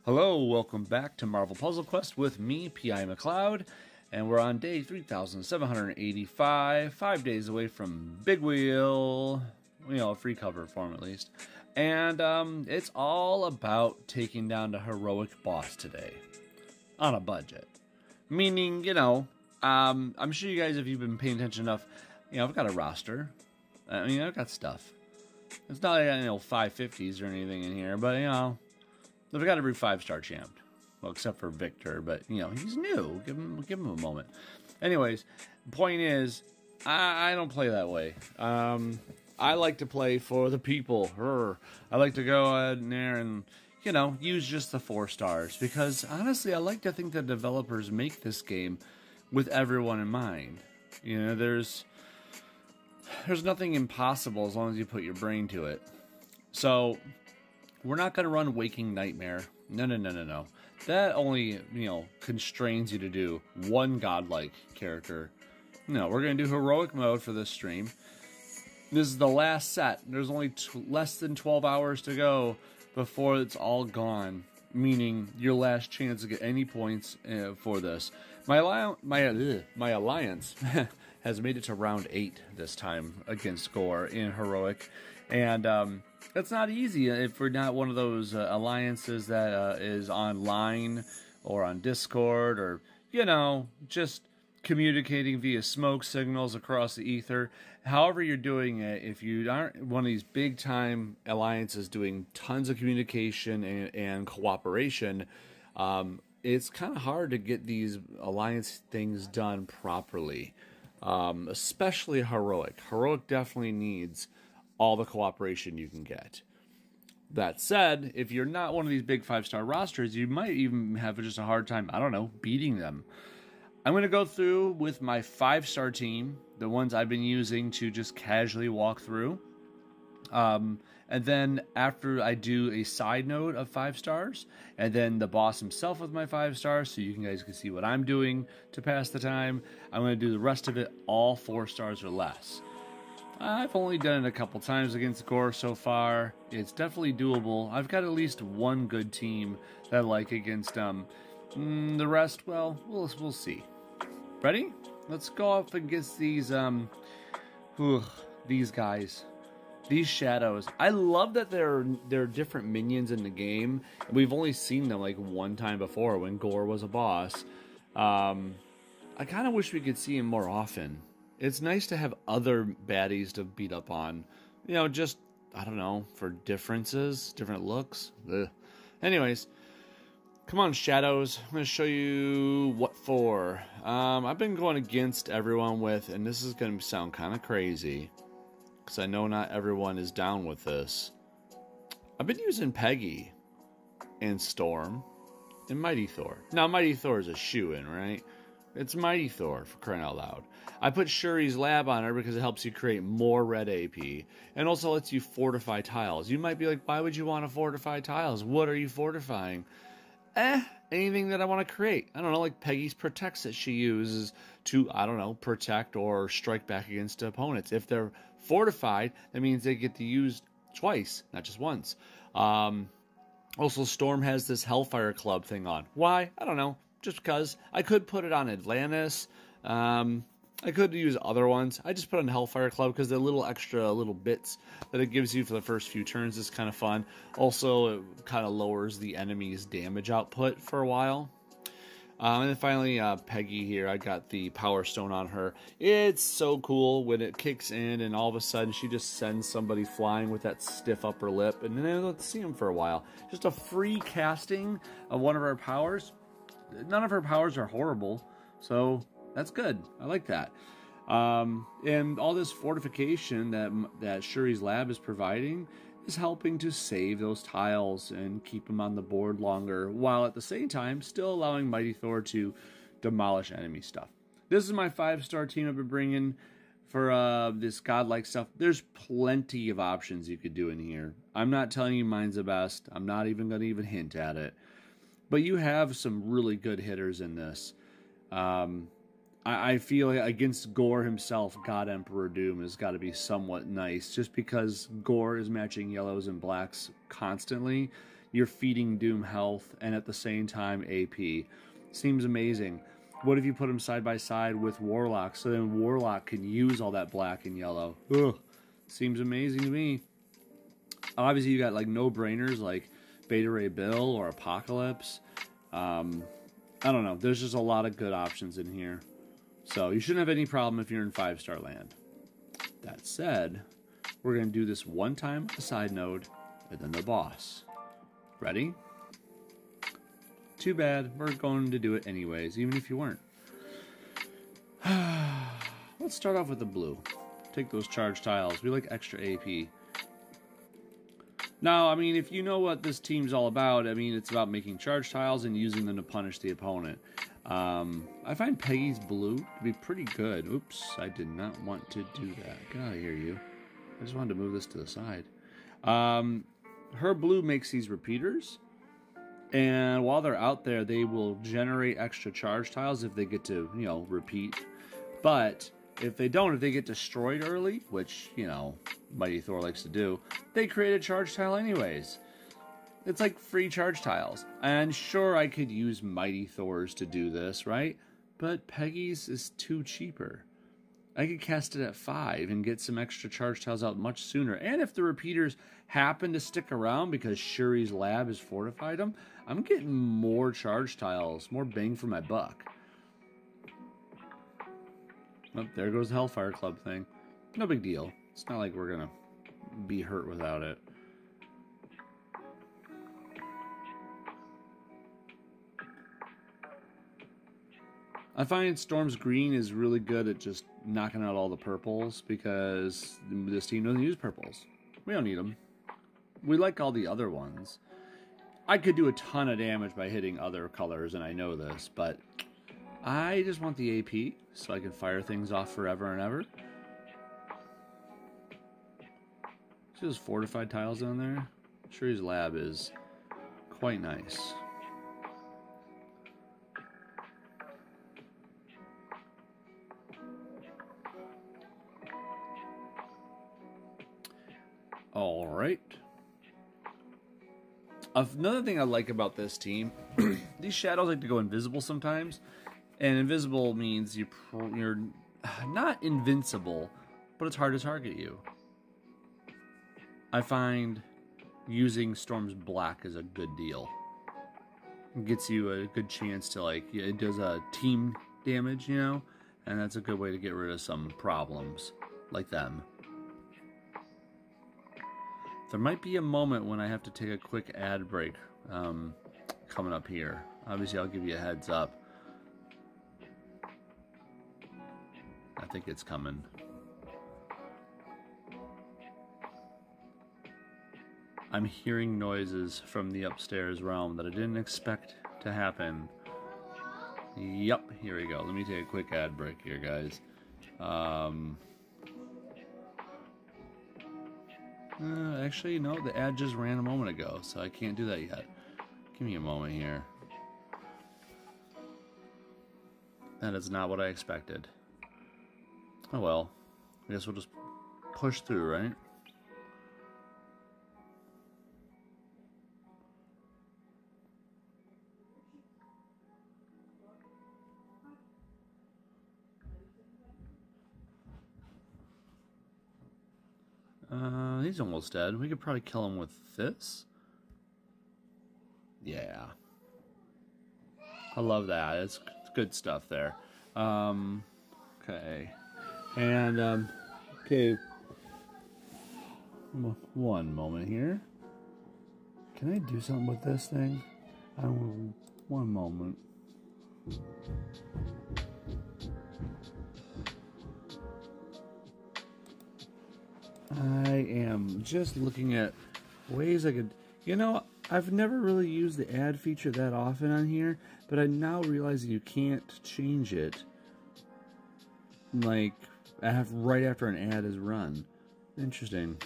Hello, welcome back to Marvel Puzzle Quest with me, P.I. McLeod, and we're on day 3,785, 5 days away from Big Wheel, a free cover form at least, and it's all about taking down the heroic boss today, on a budget, meaning, I'm sure you guys, if you've been paying attention enough, I've got a roster, I've got stuff. It's not like, 550s or anything in here, but, I've got every 5-star champ. Well, except for Victor, but, he's new. Give him a moment. Anyways, point is, I don't play that way. I like to play for the people. I like to go in there and, use just the 4 stars. Because, honestly, I like to think that developers make this game with everyone in mind. There's nothing impossible as long as you put your brain to it. So, we're not going to run Waking Nightmare. No. That only, constrains you to do one godlike character. No, we're going to do heroic mode for this stream. This is the last set. There's only less than 12 hours to go before it's all gone. Meaning, your last chance to get any points for this. My alliance has made it to round 8 this time against Gore in heroic. And, it's not easy if we're not one of those alliances that is online or on Discord or, just communicating via smoke signals across the ether. However you're doing it, if you aren't one of these big-time alliances doing tons of communication and cooperation, it's kind of hard to get these alliance things done properly, especially heroic. Heroic definitely needs all the cooperation you can get. That said, if you're not one of these big 5-star rosters, you might even have just a hard time, beating them. I'm going to go through with my 5-star team, the ones I've been using to just casually walk through. And then after I do a side note of 5 stars, and then the boss himself with my 5 stars, so you guys can see what I'm doing to pass the time, I'm going to do the rest of it all 4 stars or less. I've only done it a couple times against Gore so far. It's definitely doable. I've got at least one good team that I like against them. The rest, well, we'll see. Ready? Let's go up against these guys. These shadows. I love that there are different minions in the game. We've only seen them like one time before when Gore was a boss. I kind of wish we could see him more often. It's nice to have other baddies to beat up on. Just, for differences, different looks. Ugh. Anyways, come on, Shadows. I'm going to show you what for. I've been going against everyone with, and this is going to sound kind of crazy, because I know not everyone is down with this. I've been using Peggy and Storm and Mighty Thor. Now, Mighty Thor is a shoo-in, right? It's Mighty Thor, for crying out loud. I put Shuri's Lab on her because it helps you create more red AP. And also lets you fortify tiles. You might be like, why would you want to fortify tiles? What are you fortifying? Anything that I want to create. I don't know, like Peggy's Protects that she uses to, protect or strike back against opponents. If they're fortified, that means they get to use twice, not just once. Also, Storm has this Hellfire Club thing on. Why? I don't know. Just because. I could put it on Atlantis. I could use other ones. I just put on Hellfire Club because the little extra little bits that it gives you for the first few turns is kind of fun. Also, it kind of lowers the enemy's damage output for a while. And then finally, Peggy here. I got the Power Stone on her. It's so cool when it kicks in and all of a sudden she just sends somebody flying with that stiff upper lip. And then I don't see him for a while. Just a free casting of one of her powers. None of her powers are horrible, so that's good. I like that. And all this fortification that Shuri's Lab is providing is helping to save those tiles and keep them on the board longer, while at the same time still allowing Mighty Thor to demolish enemy stuff. This is my 5-star team I've been bringing for this godlike stuff. There's plenty of options you could do in here. I'm not telling you mine's the best. I'm not even going to even hint at it. But you have some really good hitters in this. I feel like against Gore himself, God Emperor Doom has got to be somewhat nice. Just because Gore is matching yellows and blacks constantly, you're feeding Doom health, and at the same time AP. Seems amazing. What if you put them side by side with Warlock, so then Warlock can use all that black and yellow? Ugh. Seems amazing to me. Obviously, you got like no-brainers like Beta Ray Bill or Apocalypse. I don't know. There's just a lot of good options in here. So you shouldn't have any problem if you're in 5-star land. That said, we're going to do this one time with the side node and then the boss. Ready? Too bad. We're going to do it anyways, even if you weren't. Let's start off with the blue. Take those charge tiles. We like extra AP. Now, I mean, if you know what this team's all about, I mean, it's about making charge tiles and using them to punish the opponent. I find Peggy's blue to be pretty good. Oops, I did not want to do that. Get out of here, you. I just wanted to move this to the side. Her blue makes these repeaters. And while they're out there, they will generate extra charge tiles if they get to, you know, repeat. But if they don't, if they get destroyed early, which, you know, Mighty Thor likes to do, they create a charge tile anyways. It's like free charge tiles. And sure, I could use Mighty Thors to do this, right? But Peggy's is too cheaper. I could cast it at 5 and get some extra charge tiles out much sooner. And if the repeaters happen to stick around because Shuri's lab has fortified them, I'm getting more charge tiles, more bang for my buck. Oh, there goes the Hellfire Club thing. No big deal. It's not like we're going to be hurt without it. I find Storm's green is really good at just knocking out all the purples because this team doesn't use purples. We don't need them. We like all the other ones. I could do a ton of damage by hitting other colors, and I know this, but I just want the AP so I can fire things off forever and ever. See those fortified tiles down there? Shuri's lab is quite nice. All right. Another thing I like about this team, these shadows like to go invisible sometimes, and invisible means you're not invincible, but it's hard to target you. I find using Storm's black is a good deal. It gets you a good chance to, like, it does a team damage, you know, and that's a good way to get rid of some problems like them. There might be a moment when I have to take a quick ad break coming up here. Obviously, I'll give you a heads up. I think it's coming. I'm hearing noises from the upstairs realm that I didn't expect to happen. Yup, here we go. Let me take a quick ad break here, guys. Actually, no, the ad just ran a moment ago, so I can't do that yet. Give me a moment here. That is not what I expected. Oh well. I guess we'll just push through, right? He's almost dead. We could probably kill him with this. Yeah. I love that. It's good stuff there. Okay. And, okay. One moment here. Can I do something with this thing? One moment. I am just looking at ways I could... You know, I've never really used the ad feature that often on here, but I now realize you can't change it, like, right after an ad is run. Interesting.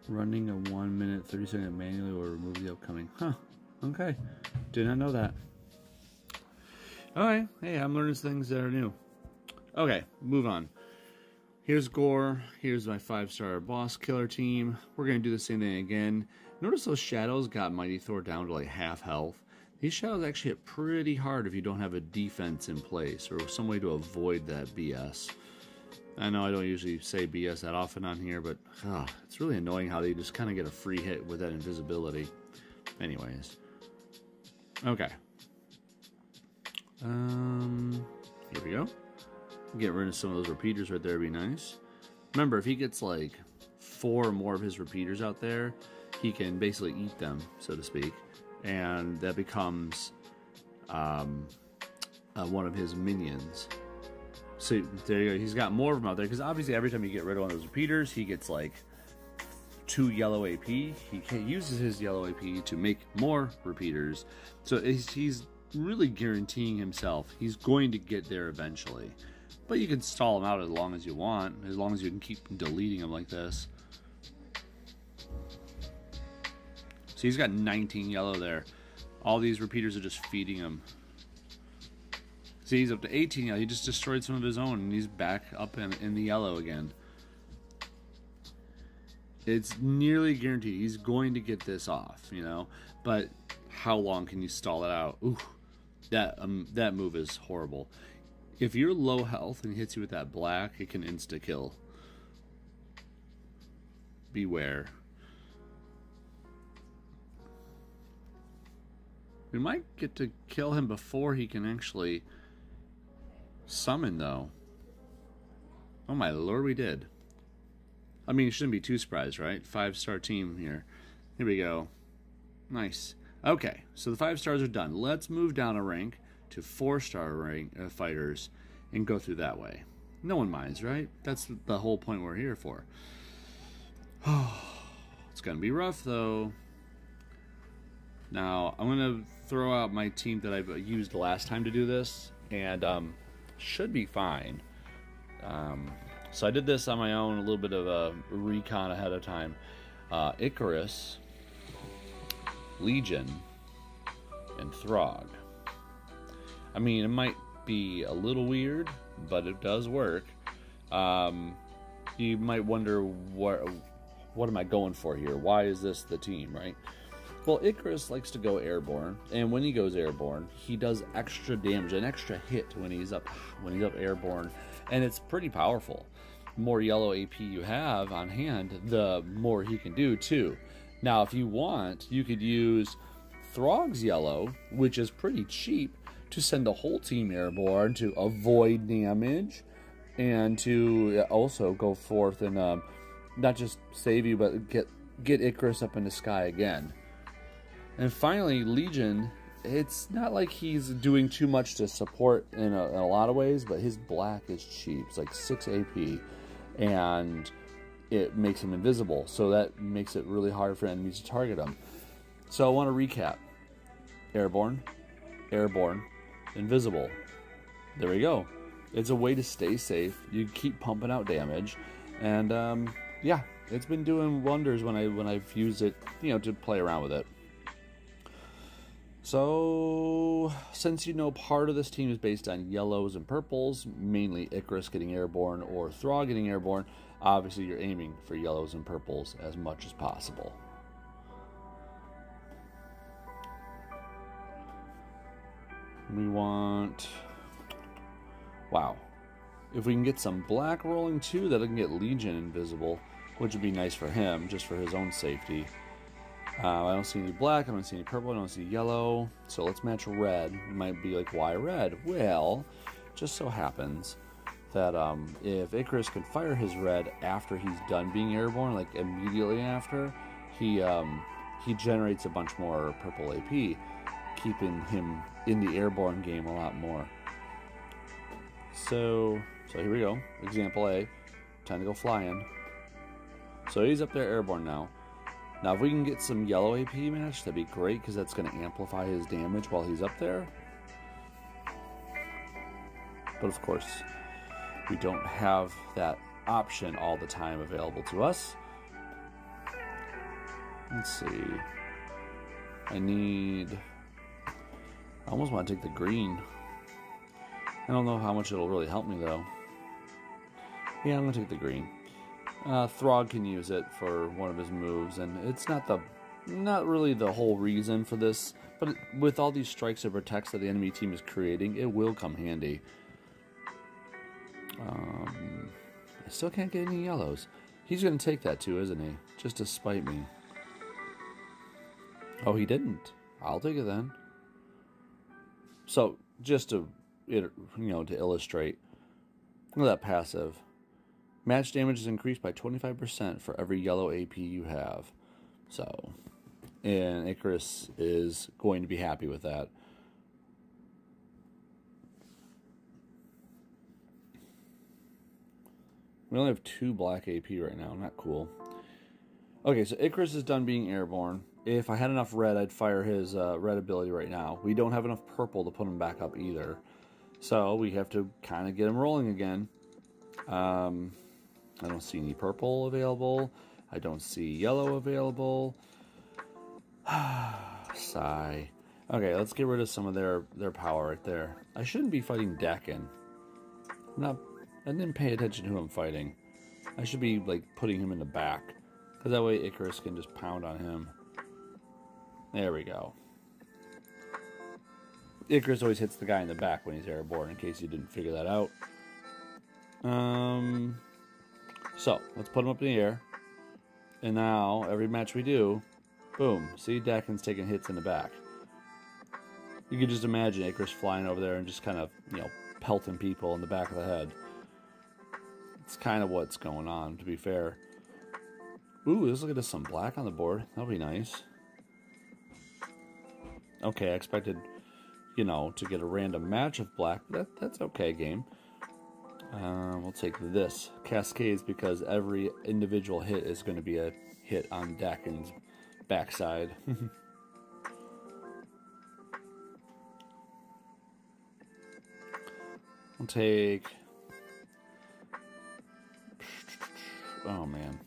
Running a 1 minute, 30 second manually will remove the upcoming. Huh. Okay. Did not know that. Alright. Hey, I'm learning things that are new. Okay, move on. Here's Gore. Here's my 5-star boss killer team. We're going to do the same thing again. Notice those shadows got Mighty Thor down to like half health. These shadows actually hit pretty hard if you don't have a defense in place or some way to avoid that BS. I know I don't usually say BS that often on here, but it's really annoying how they just kind of get a free hit with that invisibility. Anyways. Okay. Here we go. Get rid of some of those repeaters right there would be nice. Remember, if he gets like 4 more of his repeaters out there, he can basically eat them, so to speak. And that becomes one of his minions. So there you go. He's got more of them out there because obviously every time you get rid of one of those repeaters, he gets like 2 yellow AP. He uses his yellow AP to make more repeaters. So he's really guaranteeing himself he's going to get there eventually. But you can stall him out as long as you want, as long as you can keep deleting him like this. So he's got 19 yellow there. All these repeaters are just feeding him. See, he's up to 18 yellow. He just destroyed some of his own, and he's back up in the yellow again. It's nearly guaranteed he's going to get this off, you know. But how long can you stall it out? Ooh, that move is horrible. If you're low health and he hits you with that black, it can insta-kill. Beware. We might get to kill him before he can actually summon, though. Oh my lord, we did. I mean, you shouldn't be too surprised, right? 5-star team here. Here we go. Nice. Okay, so the 5 stars are done. Let's move down a rank to 4-star rank fighters and go through that way. No one minds, right? That's the whole point we're here for. It's gonna be rough, though. Now, I'm gonna throw out my team that I've used last time to do this, and should be fine. So I did this on my own, a little bit of a recon ahead of time. Icarus, Legion, and Throg. I mean, it might be a little weird, but it does work. You might wonder, what am I going for here? Why is this the team, right? Well, Icarus likes to go airborne, and when he goes airborne, he does extra damage, an extra hit when he's up airborne, and it's pretty powerful. The more yellow AP you have on hand, the more he can do too. Now, if you want, you could use Throg's yellow, which is pretty cheap, to send the whole team airborne to avoid damage, and to also go forth and not just save you, but get Icarus up in the sky again. And finally, Legion, it's not like he's doing too much to support in a lot of ways, but his black is cheap. It's like 6 AP, and it makes him invisible, so that makes it really hard for enemies to target him. So I want to recap. Airborne, airborne, invisible. There we go. It's a way to stay safe. You keep pumping out damage, and yeah, it's been doing wonders when I've used it, you know, to play around with it. So, since you know part of this team is based on yellows and purples, mainly Icarus getting airborne or Throg getting airborne, obviously you're aiming for yellows and purples as much as possible. We want... Wow. If we can get some black rolling too, that I can get Legion invisible, which would be nice for him, just for his own safety. I don't see any black, I don't see any purple, I don't see yellow. So let's match red. You might be like, why red? Well, just so happens that if Icarus can fire his red after he's done being airborne, like immediately after, he generates a bunch more purple AP, keeping him in the airborne game a lot more. So here we go. Example A. Time to go flying. So he's up there airborne now. Now, if we can get some yellow AP match, that'd be great, because that's going to amplify his damage while he's up there. But of course, we don't have that option all the time available to us. Let's see. I almost want to take the green. I don't know how much it'll really help me, though. Yeah, I'm going to take the green. Throg can use it for one of his moves, and it's not the not really the whole reason for this, but with all these strikes and protects that the enemy team is creating, it will come handy. I still can't get any yellows. He's going to take that too, isn't he? Just to spite me. Oh, he didn't. I'll take it then. So, just to, to illustrate, look at that passive. Match damage is increased by 25% for every yellow AP you have. So, and Icarus is going to be happy with that. We only have 2 black AP right now. Not cool. Okay, so Icarus is done being airborne. If I had enough red, I'd fire his red ability right now. We don't have enough purple to put him back up either. So we have to kind of get him rolling again. I don't see any purple available. I don't see yellow available. Sigh. Okay, let's get rid of some of their power right there. I shouldn't be fighting Dakin. I didn't pay attention to who I'm fighting. I should be, like, putting him in the back. Because that way Icarus can just pound on him. There we go. Icarus always hits the guy in the back when he's airborne, in case you didn't figure that out. So, let's put him up in the air. And now, every match we do, boom. See, Dakin's taking hits in the back. You can just imagine Icarus flying over there and just kind of, pelting people in the back of the head. It's kind of what's going on, to be fair. Ooh, let's look at some black on the board. That'll be nice. Okay, I expected, to get a random match of black. That's okay, game. We'll take this. Cascades, because every individual hit is going to be a hit on Dakin's backside. We'll take... Oh, man.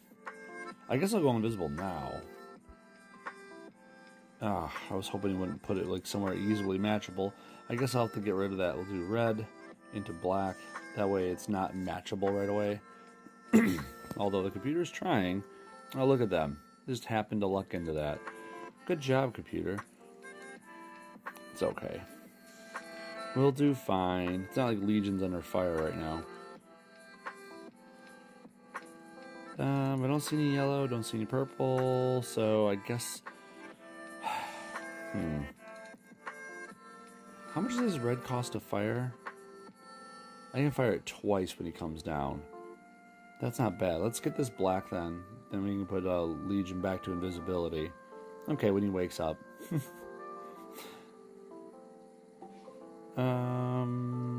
I guess I'll go invisible now. I was hoping he wouldn't put it like somewhere easily matchable. I guess I'll have to get rid of that. We'll do red into black. That way it's not matchable right away. Although the computer's trying. Oh, look at them. Just happened to luck into that. Good job, computer. It's okay. We'll do fine. It's not like Legion's under fire right now. I don't see any yellow, don't see any purple, so I guess... How much does red cost to fire? I can fire it twice when he comes down. That's not bad. Let's get this black then. Then we can put Legion back to invisibility. Okay, when he wakes up.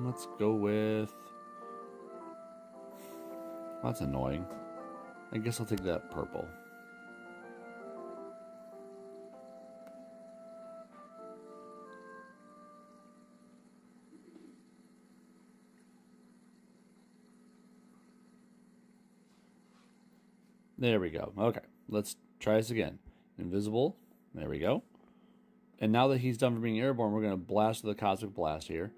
Let's go with... That's annoying. I guess I'll take that purple. There we go. Okay, let's try this again. Invisible. There we go. And now that he's done for being airborne, we're going to blast with the Cosmic Blast here.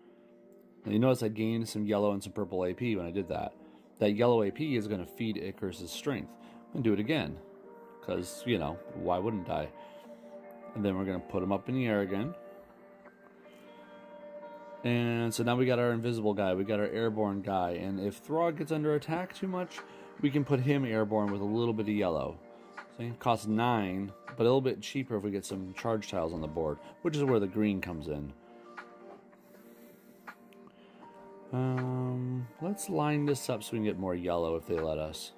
And you notice I gained some yellow and some purple AP when I did that. That yellow AP is going to feed Icarus' strength. I'm going to do it again. Because, why wouldn't I? And then we're going to put him up in the air again. And so now we got our invisible guy. We got our airborne guy. And if Throg gets under attack too much, we can put him airborne with a little bit of yellow. So it costs 9, but a little bit cheaper if we get some charge tiles on the board, which is where the green comes in. Let's line this up so we can get more yellow if they let us.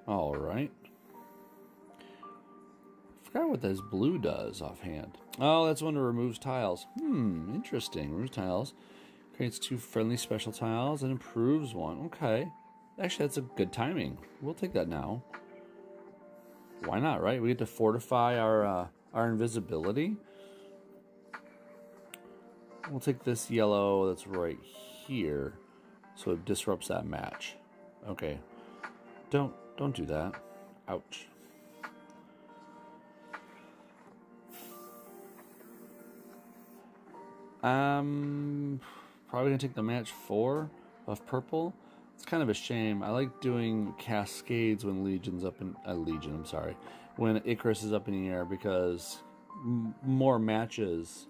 Alright. I forgot what this blue does offhand. Oh, that's one that removes tiles. Interesting. Removes tiles. Creates 2 friendly special tiles and improves 1. Okay. Actually, that's a good timing. We'll take that now. Why not, right? We get to fortify our invisibility. We'll take this yellow that's right here, so it disrupts that match. Okay. Don't do that. Ouch. Probably gonna take the match 4 of purple. It's kind of a shame. I like doing cascades when Legion's up in... Legion, I'm sorry. When Icarus is up in the air, because more matches,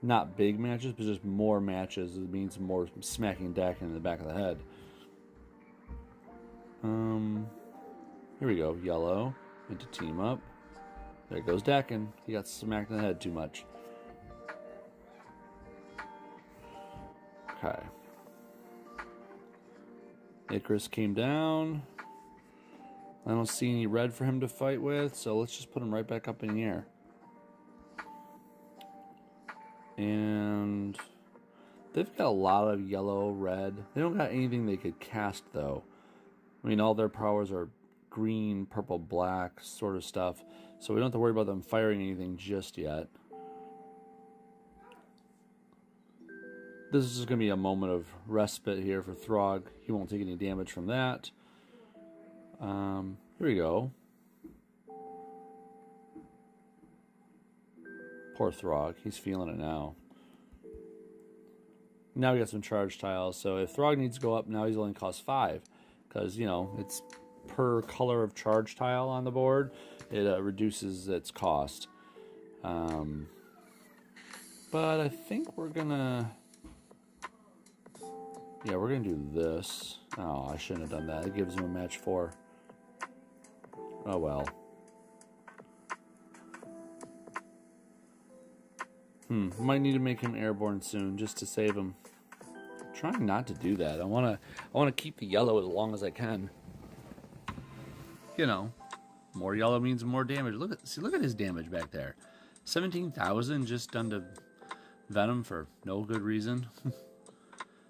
not big matches, but just more matches, it means more smacking Dakin in the back of the head. Here we go. Yellow into team up. There goes Dakin. He got smacked in the head too much. Okay. Icarus came down. I don't see any red for him to fight with, so let's just put him right back up in the air. And they've got a lot of yellow, red. They don't got anything they could cast, though. I mean, all their powers are green, purple, black sort of stuff, so we don't have to worry about them firing anything just yet. This is just going to be a moment of respite here for Throg. He won't take any damage from that. Here we go. Poor Throg. He's feeling it now. Now we got some charge tiles, so if Throg needs to go up, now he's only cost 5. Because, you know, it's per color of charge tile on the board. It reduces its cost. But I think we're going to... Yeah, we're going to do this. Oh, I shouldn't have done that. It gives him a match 4. Oh, well. Might need to make him airborne soon just to save him. I'm trying not to do that. I want to keep the yellow as long as I can. You know, more yellow means more damage. Look at his damage back there. 17,000 just done to Venom for no good reason.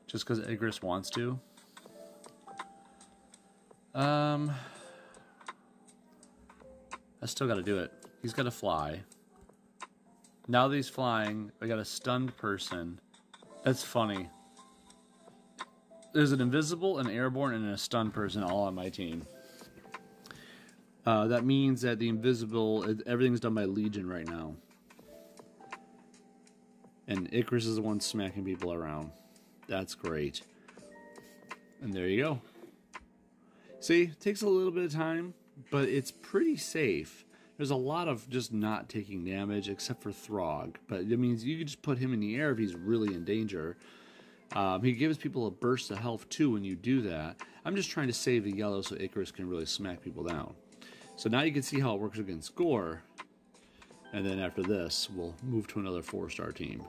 Just because Icarus wants to. I still got to do it. He's got to fly. Now that he's flying, I got a stunned person. That's funny. There's an invisible, an airborne, and a stunned person all on my team. That means that the invisible, everything's done by Legion right now. And Icarus is the one smacking people around. That's great. And there you go. See, it takes a little bit of time, but it's pretty safe. There's a lot of just not taking damage, except for Throg. But it means you can just put him in the air if he's really in danger. He gives people a burst of health, too, when you do that. I'm just trying to save the yellow so Icarus can really smack people down. So now you can see how it works against Gore. And then after this, we'll move to another 4-star team.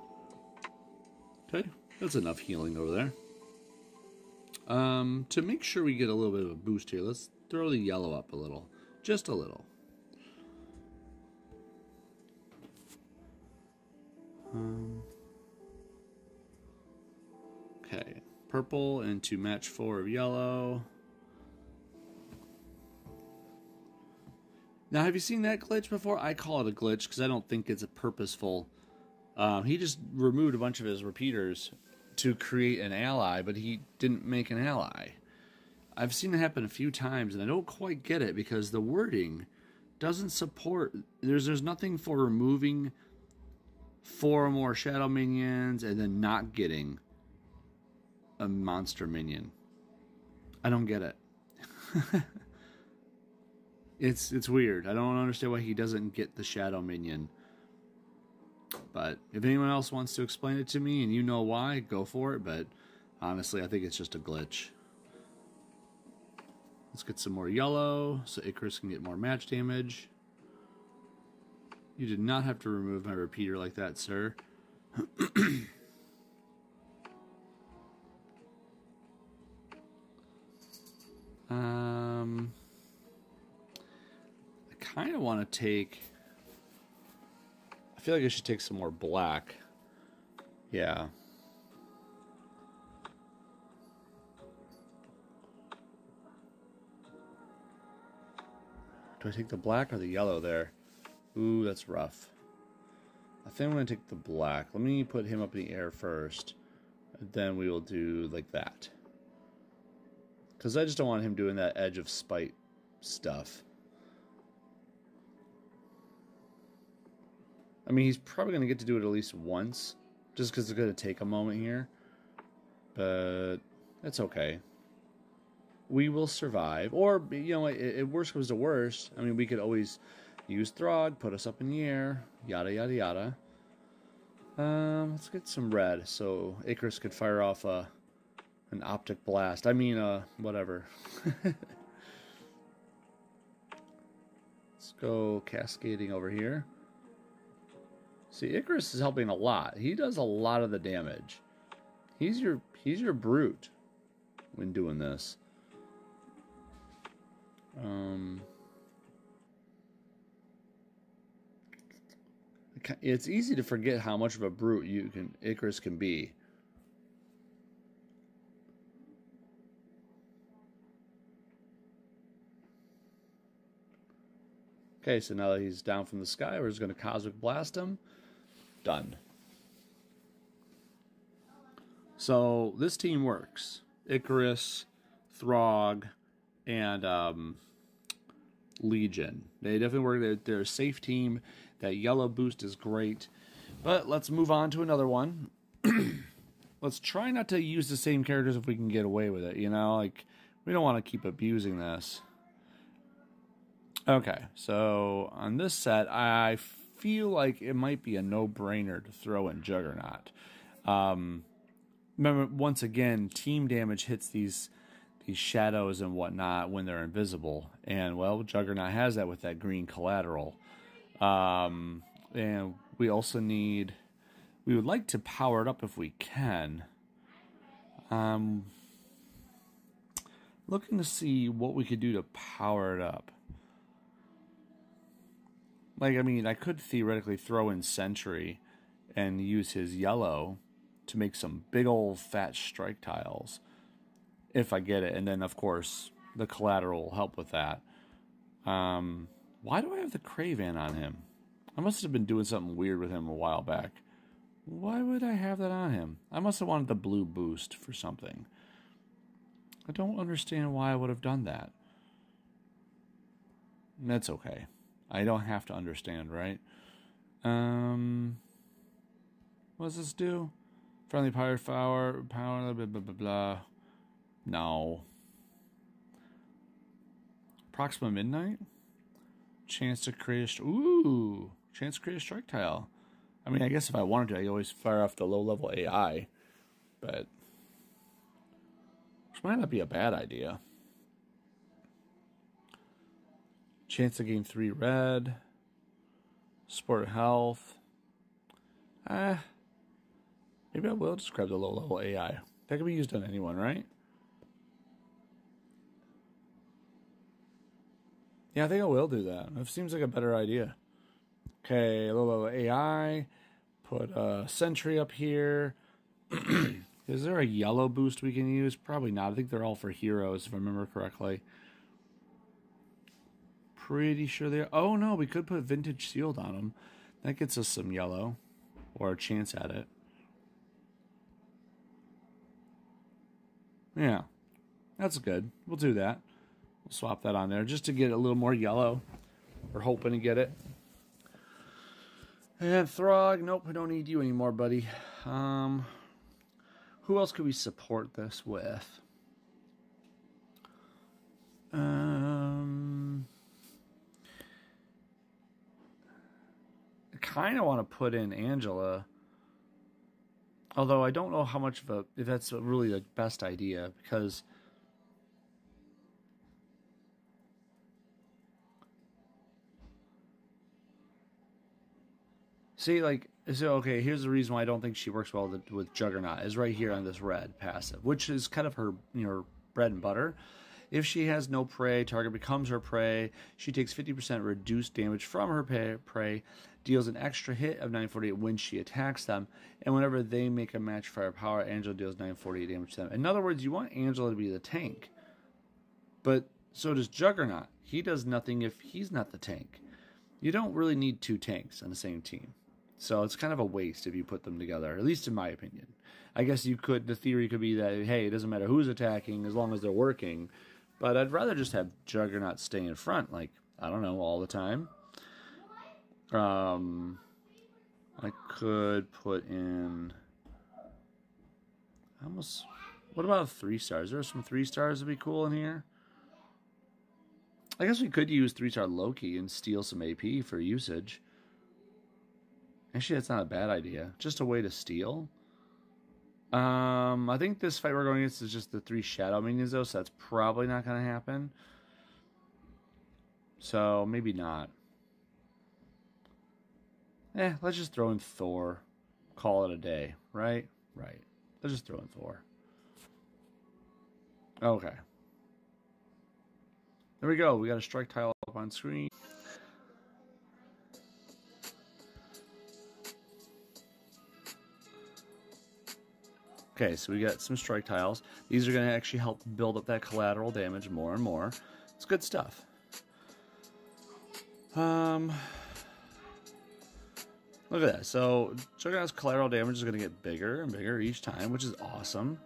Okay, that's enough healing over there. To make sure we get a little bit of a boost here, let's throw the yellow up a little. Just a little. Okay, purple into match 4 of yellow. Now, have you seen that glitch before? I call it a glitch because I don't think it's a purposeful. He just removed a bunch of his repeaters to create an ally, but he didn't make an ally. I've seen it happen a few times, and I don't quite get it because the wording doesn't support. There's nothing for removing 4 or more shadow minions and then not getting a monster minion. I don't get it. It's weird. I don't understand why he doesn't get the shadow minion. But if anyone else wants to explain it to me and you know why, go for it. But honestly, I think it's just a glitch. Let's get some more yellow so Icarus can get more match damage. You did not have to remove my repeater like that, sir. I kind of want to take... I feel like I should take some more black. Yeah. Do I take the black or the yellow there? Ooh, that's rough. I think I'm going to take the black. Let me put him up in the air first. And then we will do like that. Because I just don't want him doing that Edge of Spite stuff. I mean, he's probably going to get to do it at least once. Just because it's going to take a moment here. But that's okay. we will survive. Or, you know, if worst comes to worst, I mean, we could always use Throg, put us up in the air, yada, yada, yada. Let's get some red so Icarus could fire off an optic blast. I mean, whatever. Let's go cascading over here. See, Icarus is helping a lot. He does a lot of the damage. He's your brute when doing this. It's easy to forget how much of a brute Icarus can be. Okay, so now that he's down from the sky, we're just going to Cosmic Blast him. Done. So this team works. Icarus, Throg, and Legion. They definitely work. They're a safe team. That yellow boost is great. But let's move on to another one. Let's try not to use the same characters if we can get away with it. You know, like, we don't want to keep abusing this. Okay, so on this set, I feel like it might be a no-brainer to throw in Juggernaut. Remember, once again, team damage hits these shadows and whatnot when they're invisible. And, well, Juggernaut has that with that green collateral. And we also need... We would like to power it up if we can. Looking to see what we could do to power it up. Like, I mean, I could theoretically throw in Sentry and use his yellow to make some big old fat strike tiles. If I get it. And then, of course, the collateral will help with that. Why do I have the Craven on him? I must have been doing something weird with him a while back. Why would I have that on him? I must have wanted the blue boost for something. I don't understand why I would have done that. That's okay. I don't have to understand, right? What does this do? Friendly power, blah, blah, blah, blah, blah. No. Proxima Midnight? Chance to create chance to create a strike tile. I mean, I guess if I wanted to, I always fire off the low-level AI. But which might not be a bad idea. Chance to gain 3 red. Sport health. Maybe I will just grab the low-level AI. That can be used on anyone, right? Yeah, I think I will do that. It seems like a better idea. Okay, low-level AI. Put a Sentry up here. Is there a yellow boost we can use? Probably not. I think they're all for heroes, if I remember correctly. Pretty sure they are. Oh, no, we could put Vintage Sealed on them. That gets us some yellow. Or a chance at it. Yeah. That's good. We'll do that. We'll swap that on there just to get a little more yellow. We're hoping to get it. And Throg, nope, we don't need you anymore, buddy. Who else could we support this with? I kind of want to put in Angela. Although I don't know how much of if that's really the best idea, because see, like, so okay, here's the reason why I don't think she works well with Juggernaut, is right here on this red passive, which is kind of her, you know, bread and butter. If she has no prey, target becomes her prey. She takes 50% reduced damage from her prey, deals an extra hit of 948 when she attacks them, and whenever they make a match firepower, Angela deals 948 damage to them. In other words, you want Angela to be the tank. But so does Juggernaut. He does nothing if he's not the tank. You don't really need 2 tanks on the same team. So it's kind of a waste if you put them together, at least in my opinion. I guess you could, the theory could be that, hey, it doesn't matter who's attacking as long as they're working. But I'd rather just have Juggernaut stay in front, like, I don't know, all the time. I could put in... What about 3 stars? There are some 3 stars that'd be cool in here. I guess we could use 3-star Loki and steal some AP for usage. Actually, that's not a bad idea. Just a way to steal. I think this fight we're going against is just the 3 shadow minions though, so that's probably not going to happen. So, maybe not. Let's just throw in Thor. Call it a day, right? Right. Let's just throw in Thor. Okay. There we go. We got a strike tile up on screen. Okay, so we got some strike tiles. These are going to actually help build up that collateral damage more and more. It's good stuff. Look at that. So Juggernaut's collateral damage is going to get bigger and bigger each time, which is awesome.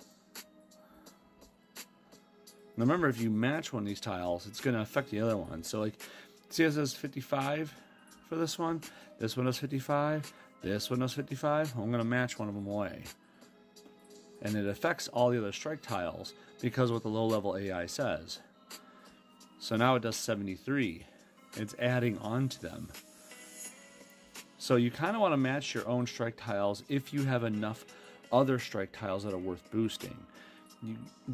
Now remember, if you match one of these tiles, it's going to affect the other one. So like, see how it says 55 for this one? This one does 55. This one does 55. I'm going to match one of them away. And it affects all the other strike tiles because of what the low-level AI says. So now it does 73. It's adding on to them. So you kind of want to match your own strike tiles if you have enough other strike tiles that are worth boosting.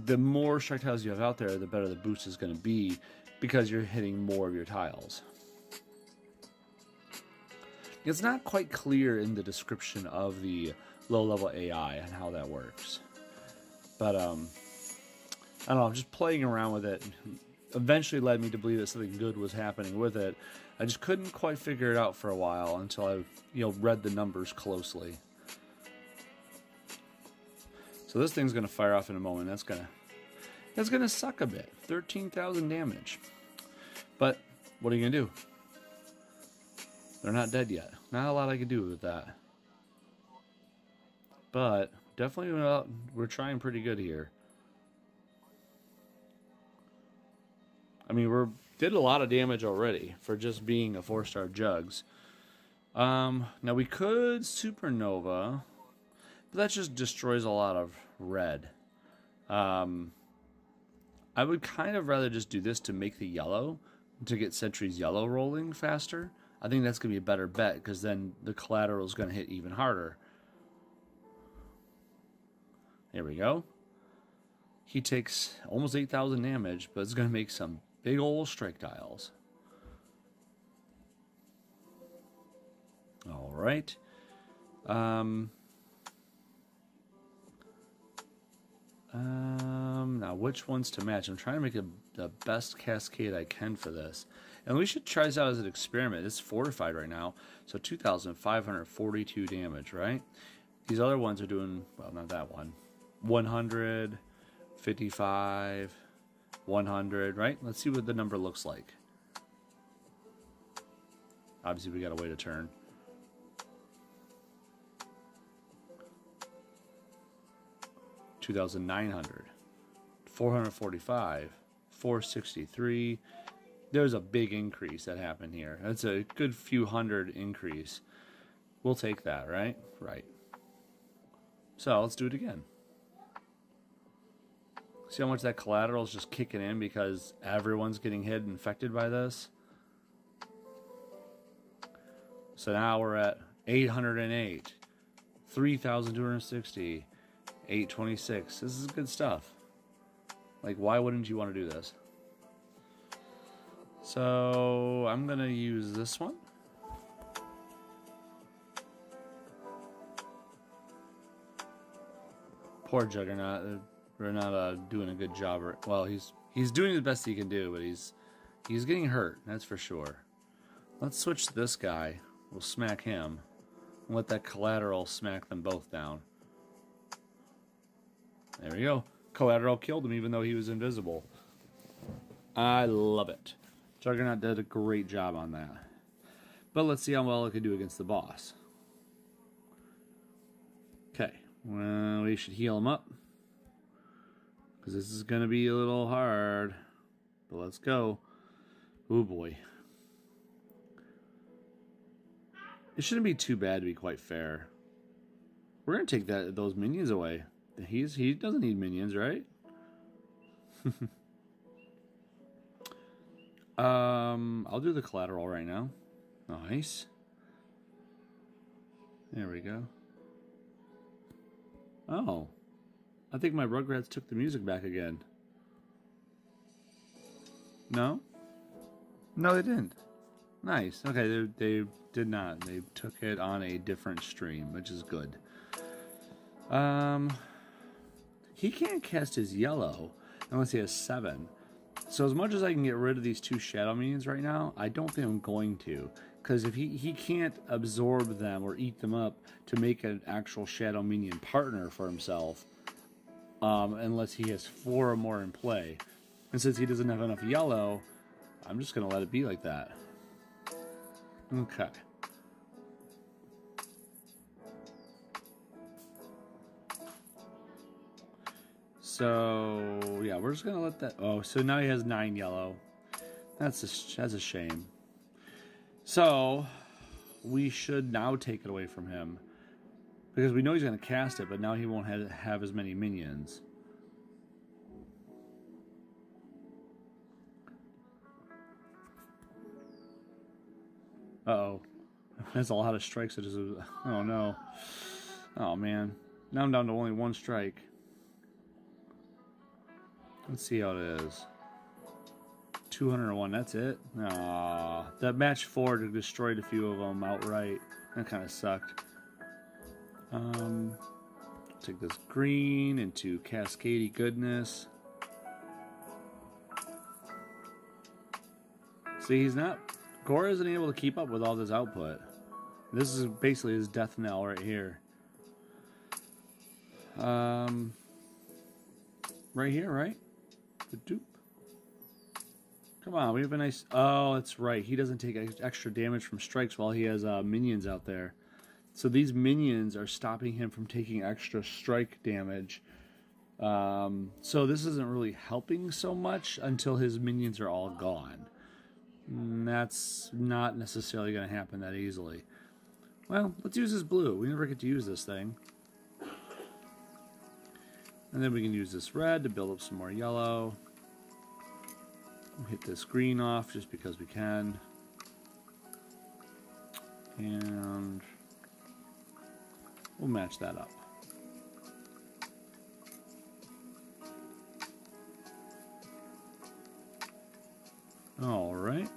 The more strike tiles you have out there, the better the boost is going to be because you're hitting more of your tiles. It's not quite clear in the description of the low-level AI and how that works. But, I don't know, just playing around with it eventually led me to believe that something good was happening with it. I just couldn't quite figure it out for a while until I, read the numbers closely. So this thing's gonna fire off in a moment. That's gonna suck a bit. 13,000 damage. But what are you gonna do? They're not dead yet. Not a lot I can do with that. But definitely, we're trying pretty good here. I mean, we did a lot of damage already for just being a 4-star Jugs. Now we could Supernova, but that just destroys a lot of red. I would kind of rather just do this to make the yellow, to get Sentry's yellow rolling faster. I think that's going to be a better bet, because then the collateral is going to hit even harder. There we go. He takes almost 8,000 damage, but it's going to make some big old strike tiles. All right. Now which ones to match? I'm trying to make the best cascade I can for this. And we should try this out as an experiment. It's fortified right now, so 2,542 damage, right? These other ones are doing, well, not that one. 100, 55, 100, right? Let's see what the number looks like. Obviously, we gotta wait a turn. $2,900, 445, 463. There's a big increase that happened here. That's a good few hundred increase. We'll take that, right? Right. So let's do it again. See how much that collateral is just kicking in because everyone's getting hit and infected by this? So now we're at 808, 3,260, 826. This is good stuff. Like, why wouldn't you want to do this? So I'm going to use this one. Poor Juggernaut. We're not doing a good job. Well, he's doing the best he can do, but he's getting hurt. That's for sure. Let's switch to this guy. We'll smack him and let that collateral smack them both down. There we go. Collateral killed him even though he was invisible. I love it. Juggernaut did a great job on that. But let's see how well it can do against the boss. Okay. Well, we should heal him up, because this is going to be a little hard. But let's go. Oh boy. It shouldn't be too bad, to be quite fair. We're going to take those minions away. He doesn't need minions, right? I'll do the collateral right now. Nice. There we go. Oh. I think my Rugrats took the music back again. No? No, they didn't. Nice. Okay, they did not. They took it on a different stream, which is good. He can't cast his yellow unless he has 7. So as much as I can get rid of these 2 shadow minions right now, I don't think I'm going to. Because if he can't absorb them or eat them up to make an actual shadow minion partner for himself, unless he has 4 or more in play. And since he doesn't have enough yellow, I'm just going to let it be like that. Okay. So, yeah, we're just going to let that... Oh, so now he has 9 yellow. That's a shame. So, we should now take it away from him. Because we know he's going to cast it, but now he won't have as many minions. Uh-oh. That's a lot of strikes. Oh, no. Oh, man. Now I'm down to only 1 strike. Let's see how it is. 201, that's it? Aww. That match 4 destroyed a few of them outright. That kind of sucked. Take this green into Cascadey goodness. See, Gora isn't able to keep up with all this output. This is basically his death knell right here. Right here, right? The dupe. Come on, we have a nice... Oh, that's right. He doesn't take extra damage from strikes while he has minions out there. So these minions are stopping him from taking extra strike damage. So this isn't really helping so much until his minions are all gone. And that's not necessarily going to happen that easily. Well, let's use this blue. We never get to use this thing. And then we can use this red to build up some more yellow. We'll hit this green off just because we can. And we'll match that up. All right.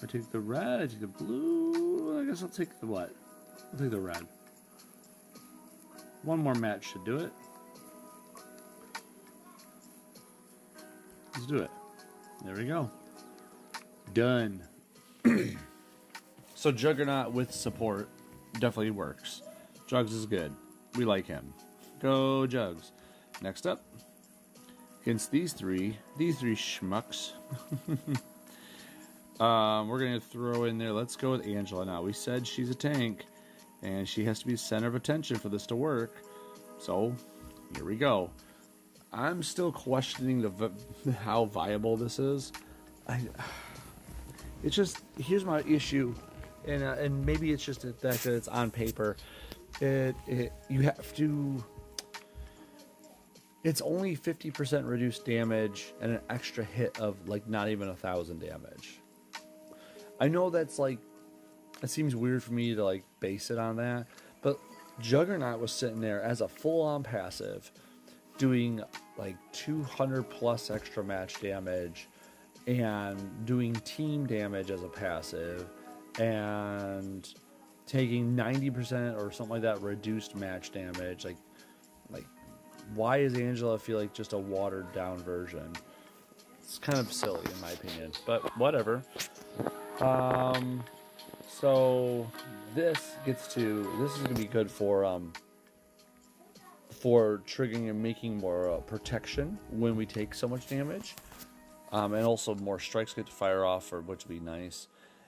I take the red, I take the blue. I guess I'll take the what? I'll take the red. 1 more match should do it. Let's do it. There we go. Done. So Juggernaut with support definitely works. Jugs is good. We like him. Go Jugs. Next up, against these three schmucks. We're going to throw in there, let's go with Angela now. We said she's a tank, and she has to be the center of attention for this to work. So, here we go. I'm still questioning how viable this is. It's just, here's my issue, and maybe it's just the fact that it's on paper. You have to... It's only 50% reduced damage and an extra hit of like not even 1,000 damage. I know that's like, it seems weird for me to like base it on that, but Juggernaut was sitting there as a full-on passive, doing like 200 plus extra match damage, and doing team damage as a passive, and taking 90% or something like that reduced match damage. Like, why is Angela feel like just a watered down version? It's kind of silly in my opinion, but whatever. So this is gonna be good for triggering and making more protection when we take so much damage, and also more strikes get to fire off, which would be nice.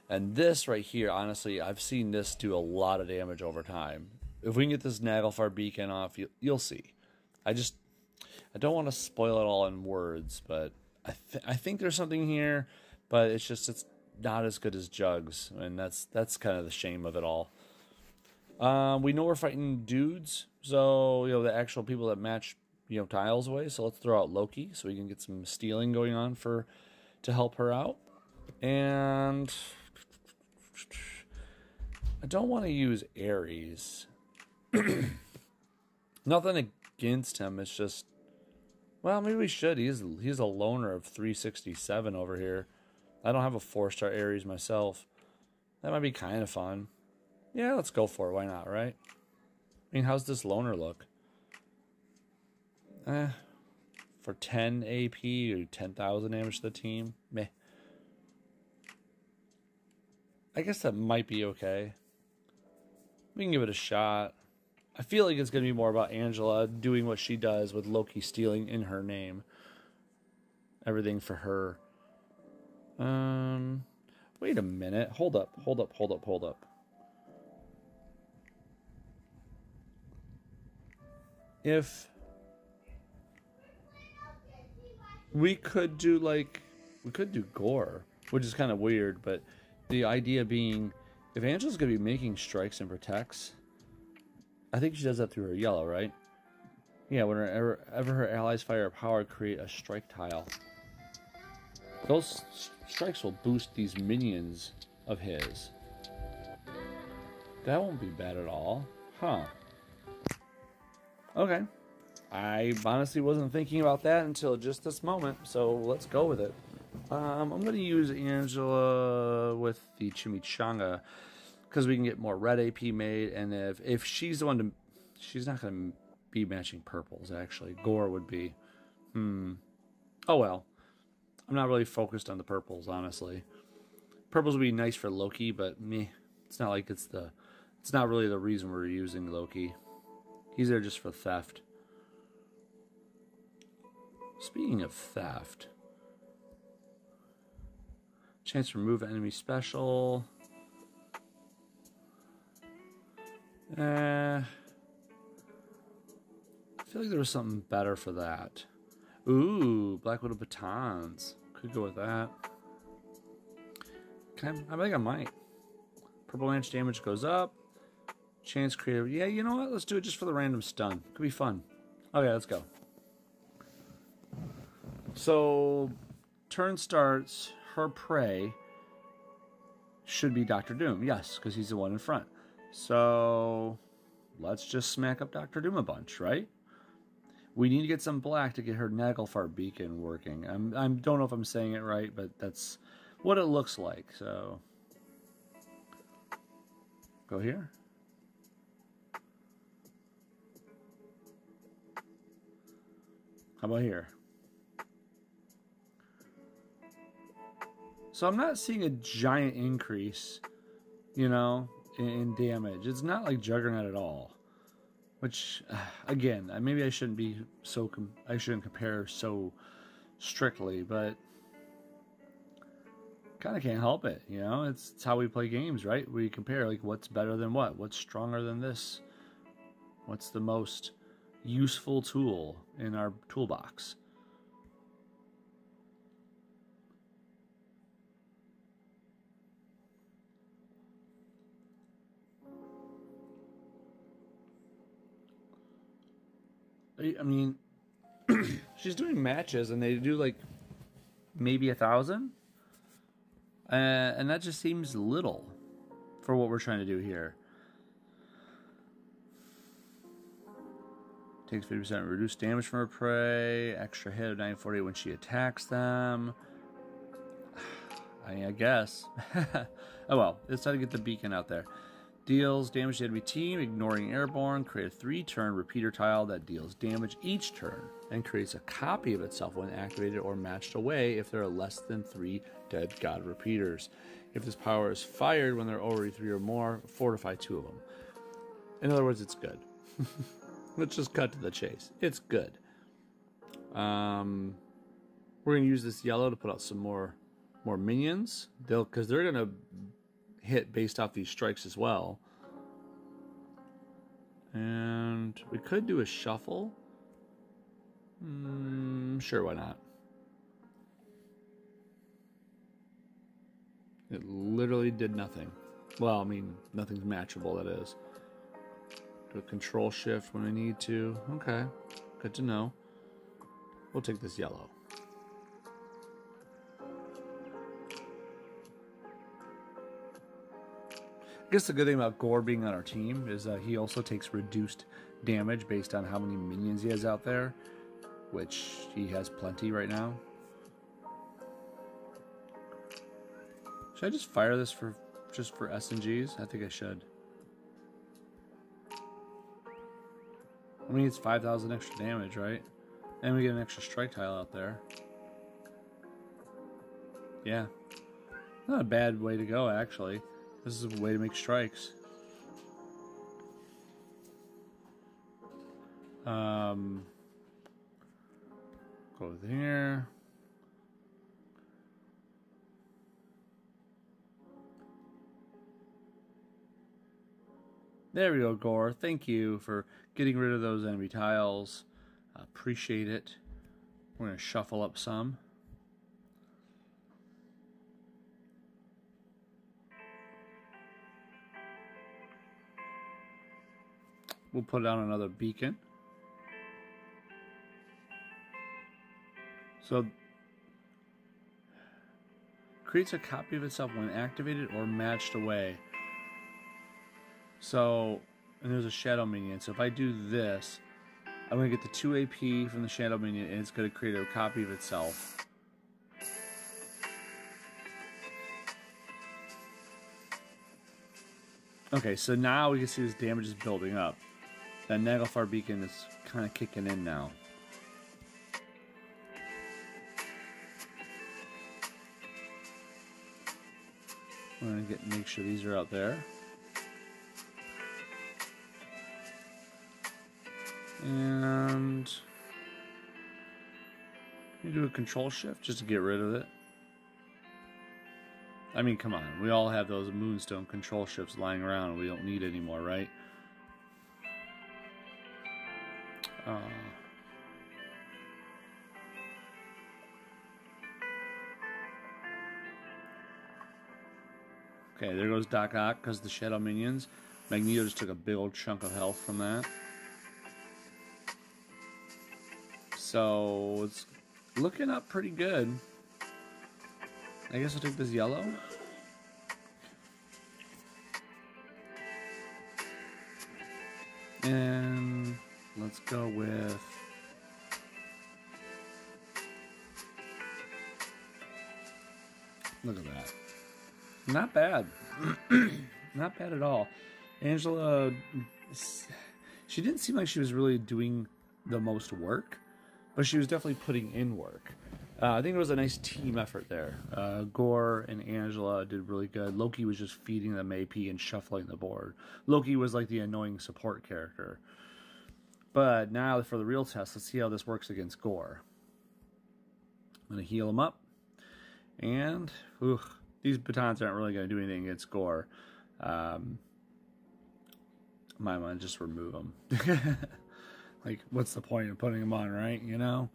And this right here, honestly, I've seen this do a lot of damage over time. If we can get this Naglfar beacon off, you'll see. I don't want to spoil it all in words, but I think there's something here, but it's not as good as Jugs, and that's kind of the shame of it all. We know we're fighting dudes, so, the actual people that match, tiles away. So let's throw out Loki so we can get some stealing going on to help her out. And I don't want to use Ares. Nothing against him. It's just, well, maybe we should. He's a loner of 367 over here. I don't have a 4-star Ares myself. That might be kind of fun. Yeah, let's go for it. Why not, right? I mean, how's this loner look? For 10 AP or 10,000 damage to the team? Meh. I guess that might be okay. We can give it a shot. I feel like it's going to be more about Angela doing what she does with Loki stealing in her name. Everything for her. Wait a minute. Hold up. If we could do Gore, which is kind of weird, but the idea being, if Angela's going to be making strikes and protects, I think she does that through her yellow, right? Yeah, whenever her allies fire a power, create a strike tile. Those strikes will boost these minions of his. That won't be bad at all. Huh. Okay. I honestly wasn't thinking about that until just this moment, so let's go with it. I'm going to use Angela with the Chimichanga because we can get more red AP made, and if she's the one to... She's not going to be matching purples, actually. Gore would be. Oh, well. I'm not really focused on the purples, honestly. Purples would be nice for Loki, but meh. It's not like it's not really the reason we're using Loki. He's there just for theft. Speaking of theft, chance to remove enemy special. I feel like there was something better for that. Ooh, Black Widow batons. Could go with that. I think I might. Purple Lance damage goes up. Chance creative. Yeah, you know what? Let's do it just for the random stun. Could be fun. Okay, let's go. So, turn starts. Her prey should be Doctor Doom. Yes, because he's the one in front. So, let's just smack up Doctor Doom a bunch, right? We need to get some black to get her Naglfar beacon working. I don't know if I'm saying it right, but that's what it looks like. So, go here. How about here? So I'm not seeing a giant increase, in damage. It's not like Juggernaut at all. Which, again, maybe I shouldn't be I shouldn't compare so strictly, but kind of can't help it, It's how we play games, right? We compare, like, what's better than what? What's stronger than this? What's the most useful tool in our toolbox? I mean, she's doing matches, and they do, like, maybe 1,000? And that just seems little for what we're trying to do here. Takes 50% reduced damage from her prey. Extra hit of 940 when she attacks them. I guess. Oh well, it's time to get the beacon out there. Deals damage to enemy team, ignoring airborne. Create a 3-turn repeater tile that deals damage each turn and creates a copy of itself when activated or matched away if there are less than 3 dead god repeaters. If this power is fired when there are already 3 or more, fortify 2 of them. In other words, it's good. Let's just cut to the chase. It's good. We're going to use this yellow to put out some more minions. Because they're going to hit based off these strikes as well. And we could do a shuffle. Sure, why not? It literally did nothing. Well, I mean, nothing's matchable, that is. Do a control shift when I need to. Okay, good to know. We'll take this yellow. I guess the good thing about Gore being on our team is he also takes reduced damage based on how many minions he has out there, which he has plenty right now. Should I just fire this for just for SNGs? I think I should. I mean, it's 5,000 extra damage, right? And we get an extra strike tile out there. Yeah. Not a bad way to go, actually. This is a way to make strikes. Go there. There we go, Gore. Thank you for getting rid of those enemy tiles. Appreciate it. We're going to shuffle up some. We'll put down another beacon. So, creates a copy of itself when activated or matched away. So, and there's a shadow minion. So if I do this, I'm going to get the 2 AP from the shadow minion, and it's going to create a copy of itself. Okay, so now we can see this damage is building up. That Naglfar beacon is kind of kicking in now. I'm going to make sure these are out there. And you do a control shift just to get rid of it. I mean, come on. We all have those moonstone control shifts lying around. We don't need anymore, right? Okay, there goes Doc Ock because the shadow minions. Magneto just took a big old chunk of health from that. So it's looking up pretty good. I guess I'll take this yellow. And let's go with look at that. Not bad. Not bad at all. Angela, she didn't seem like she was really doing the most work, but she was definitely putting in work. I think it was a nice team effort there. Gore and Angela did really good. Loki was just feeding them AP and shuffling the board. Loki was like the annoying support character. But now for the real test, let's see how this works against Gore. I'm going to heal him up. And these batons aren't really going to do anything against Gore. Might want to just remove them. Like, what's the point of putting them on, right? You know?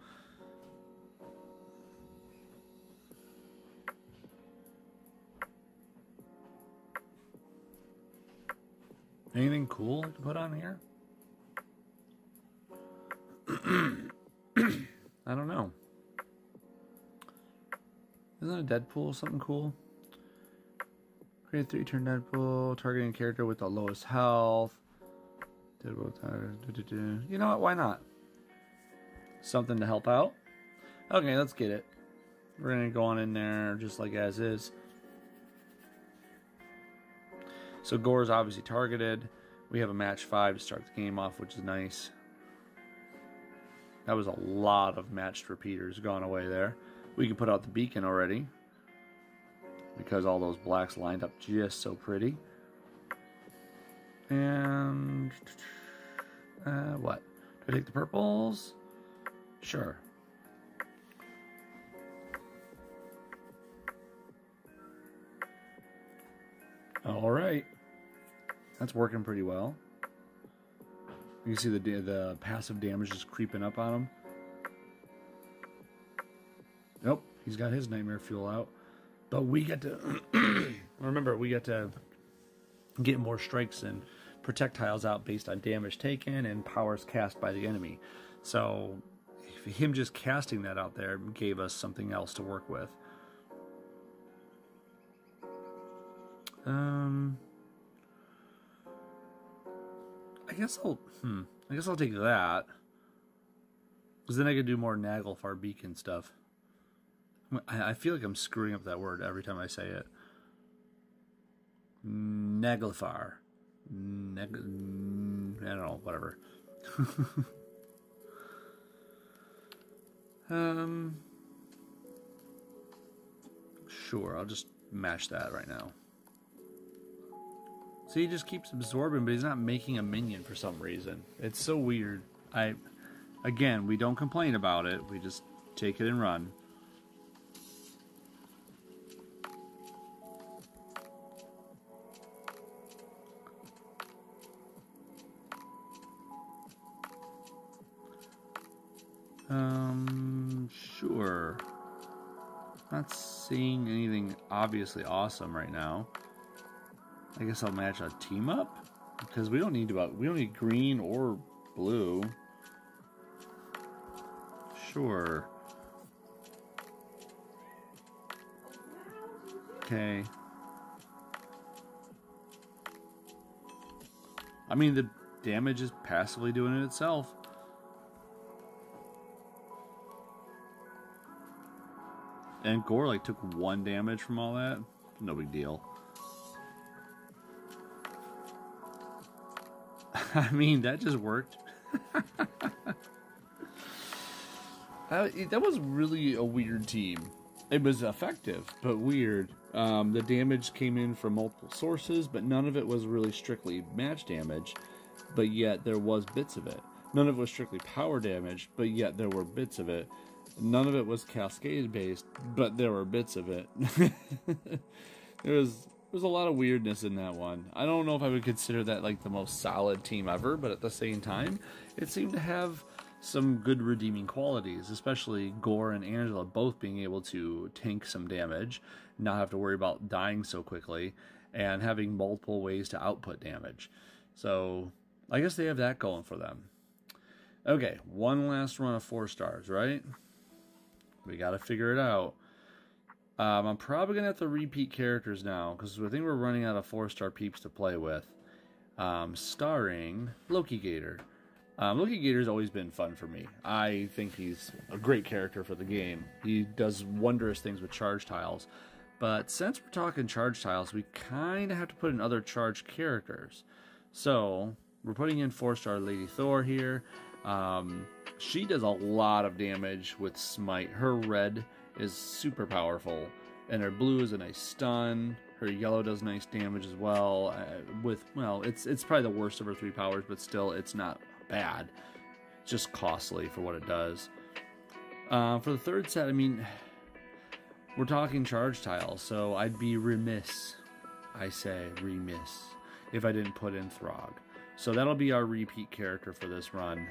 Anything cool to put on here? I don't know. Isn't a Deadpool something cool? Create 3-turn Deadpool, targeting a character with the lowest health. Deadpool, you know what? Why not? Something to help out. Okay, let's get it. We're gonna go on in there just like as is. So Gore's obviously targeted. We have a match 5 to start the game off, which is nice. That was a lot of matched repeaters gone away there. We can put out the beacon already, because all those blacks lined up just so pretty. And what? Do I take the purples? Sure. All right. That's working pretty well. You can see the passive damage is creeping up on him. Nope, he's got his nightmare fuel out. But we get to remember, we get to get more strikes in projectiles out based on damage taken and powers cast by the enemy. So him just casting that out there gave us something else to work with. I guess I'll take that, because then I could do more Naglfar beacon stuff. I feel like I'm screwing up that word every time I say it. Naglfar. I don't know, whatever. Sure, I'll just match that right now. So he just keeps absorbing, but he's not making a minion for some reason. It's so weird. Again, we don't complain about it. We just take it and run. Sure. Not seeing anything obviously awesome right now. I guess I'll match a team up, because we don't need green or blue. Sure. Okay. I mean, the damage is passively doing it itself. And Gore like took 1 damage from all that. No big deal. I mean, that just worked. That was really a weird team. It was effective, but weird. The damage came in from multiple sources, but none of it was really strictly match damage, but yet there was bits of it. None of it was strictly power damage, but yet there were bits of it. None of it was cascade based, but there were bits of it. There's a lot of weirdness in that one. I don't know if I would consider that like the most solid team ever, but at the same time, it seemed to have some good redeeming qualities, especially Gore and Angela both being able to tank some damage, not have to worry about dying so quickly, and having multiple ways to output damage. So I guess they have that going for them. Okay, one last run of 4 stars, right? We got to figure it out. I'm probably going to have to repeat characters now, because I think we're running out of 4-star peeps to play with. Starring Loki Gator. Loki Gator's always been fun for me. I think he's a great character for the game. He does wondrous things with charge tiles. But since we're talking charge tiles, we kind of have to put in other charge characters. So, we're putting in 4-star Lady Thor here. She does a lot of damage with Smite. Her red is super powerful, and her blue is a nice stun. Her yellow does nice damage as well. It's probably the worst of her 3 powers, but still, it's not bad. It's just costly for what it does. For the 3rd set, I mean, we're talking charge tiles, so I'd be remiss, if I didn't put in Throg. So that'll be our repeat character for this run.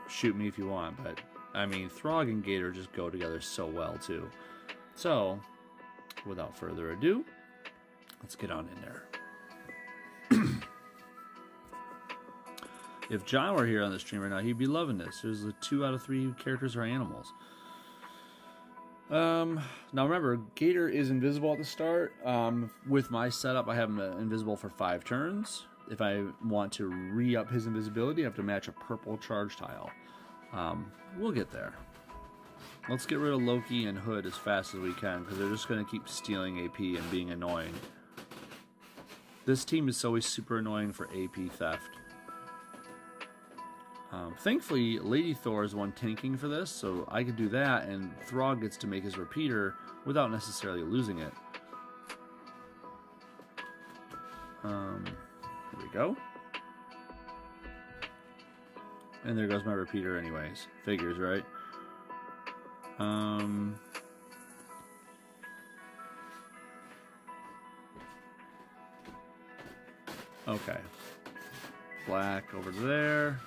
Shoot me if you want, but I mean, Throg and Gator just go together so well too. So, without further ado, let's get on in there. If John were here on the stream right now, he'd be loving this. There's the 2 out of 3 characters are animals. Now remember, Gator is invisible at the start. With my setup, I have him invisible for 5 turns. If I want to re-up his invisibility, I have to match a purple charge tile. We'll get there. Let's get rid of Loki and Hood as fast as we can, because they're just going to keep stealing AP and being annoying. This team is always super annoying for AP theft. Thankfully, Lady Thor is the one tanking for this, so I could do that, and Throg gets to make his repeater without necessarily losing it. Here we go. And there goes my repeater anyways. Figures, right? Okay. Black over there.